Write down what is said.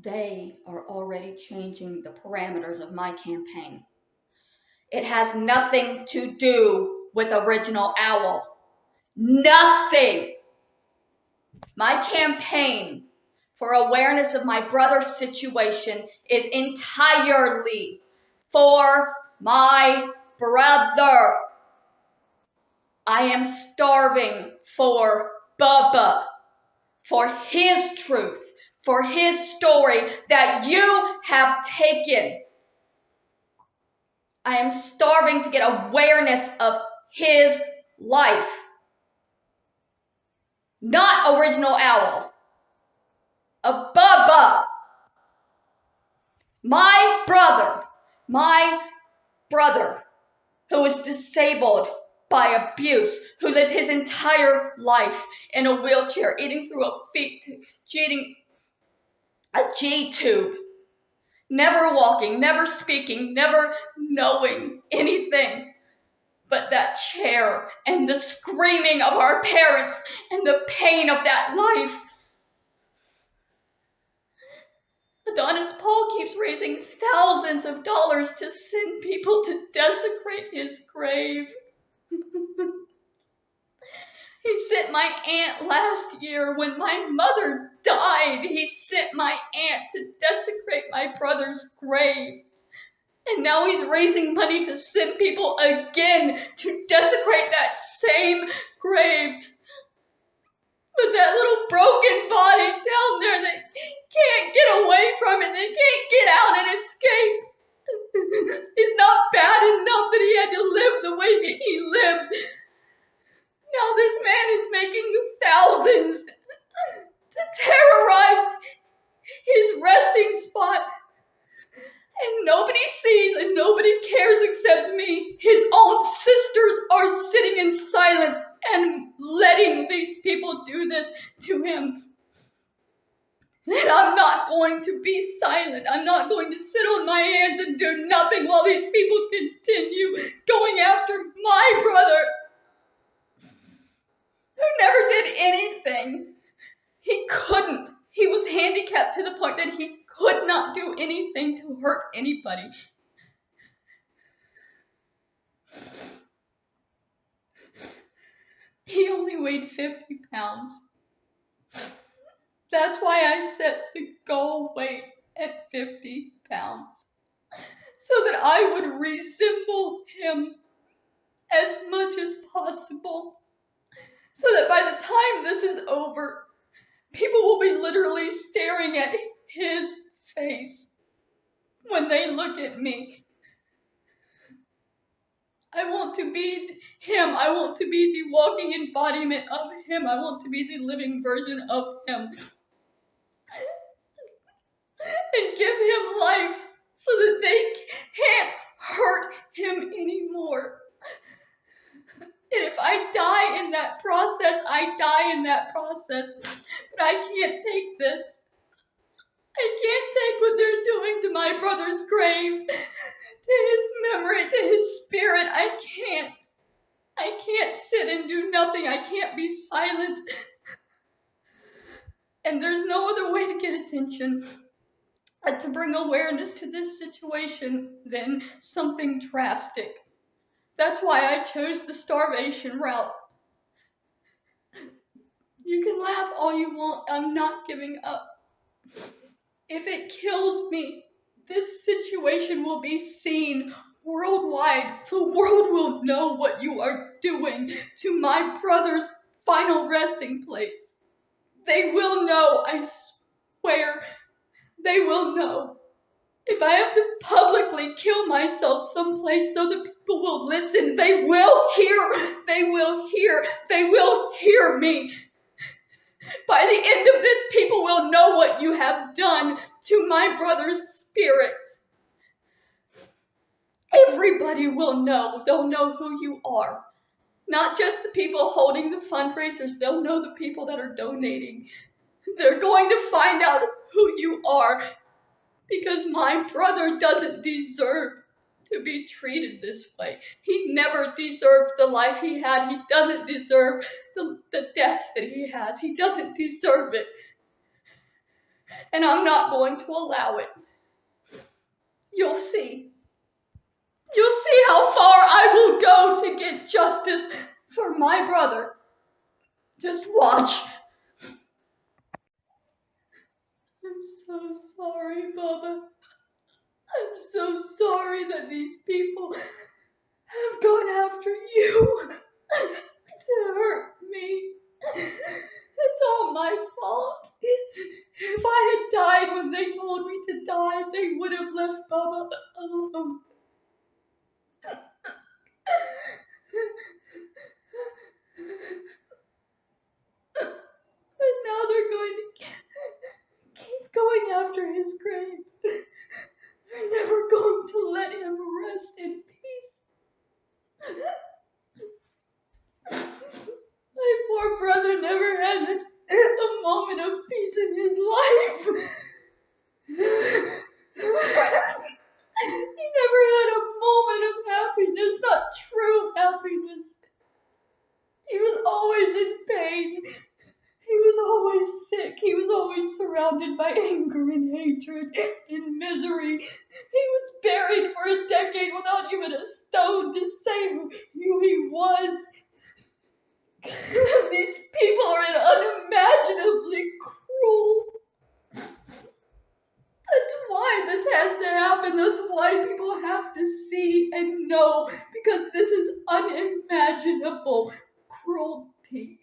They are already changing the parameters of my campaign. It has nothing to do with Original Owl. Nothing. My campaign for awareness of my brother's situation is entirely for my brother. I am starving for Bubba, for his truth, for his story that you have taken. I am starving to get awareness of his life. Not Original Owl. A Bubba. My brother, who was disabled by abuse, who lived his entire life in a wheelchair, eating through a G-tube, never walking, never speaking, never knowing anything but that chair and the screaming of our parents and the pain of that life. Adonis Paul keeps raising thousands of dollars to send people to desecrate his grave. He sent my aunt last year when my mother died. He sent my aunt to desecrate my brother's grave. And now he's raising money to send people again to desecrate that same grave. With that little broken body down there that can't get away from it, that can't get out and escape. It's not bad enough that he had to live the way that he lives. Now this man is making thousands to terrorize his resting spot. And nobody sees and nobody cares except me. His own sisters are sitting in silence and letting these people do this to him. And I'm not going to be silent. I'm not going to sit on my hands and do nothing while these people continue going after my brother, who never did anything. He couldn't. He was handicapped to the point that he could not do anything to hurt anybody. He only weighed 50 pounds. That's why I set the goal weight at 50 pounds. So that I would resemble him as much as possible. So that by the time this is over, people will be literally staring at his face when they look at me. I want to be him. I want to be the walking embodiment of him. I want to be the living version of him. And give him life so that they can't hurt him anymore. And if I die in that process, I die in that process. But I can't take this. I can't take what they're doing to my brother's grave, to his memory, to his spirit. I can't sit and do nothing. I can't be silent. And there's no other way to get attention to bring awareness to this situation than something drastic. That's why I chose the starvation route. You can laugh all you want. I'm not giving up. If it kills me, this situation will be seen worldwide. The world will know what you are doing to my brother's final resting place. They will know, I swear. They will know. If I have to publicly kill myself someplace so that people will listen, they will hear. They will hear. They will hear me. By the end of this, people will know what you have done to my brother's spirit. Everybody will know. They'll know who you are. Not just the people holding the fundraisers. They'll know the people that are donating. They're going to find out who you are, because my brother doesn't deserve to be treated this way. He never deserved the life he had. He doesn't deserve the death that he has. He doesn't deserve it. and I'm not going to allow it. You'll see. You'll see how far I will go to get justice for my brother. Just watch. I'm so sorry, Bubba. I'm so sorry that these people have gone after you to hurt me. It's all my fault. If I had died when they told me to die, they would have left Bubba alone. But now they're going to keep going after his grave. They're never going to let him rest in peace. My poor brother never had a moment of peace in his life. He never had a moment of happiness, not true happiness. He was always in pain. He was always sick. He was always surrounded by anger and hatred and misery. He was buried for a decade without even a stone to say who he was. These people are unimaginably cruel. That's why this has to happen. That's why people have to see and know, because this is unimaginable cruelty.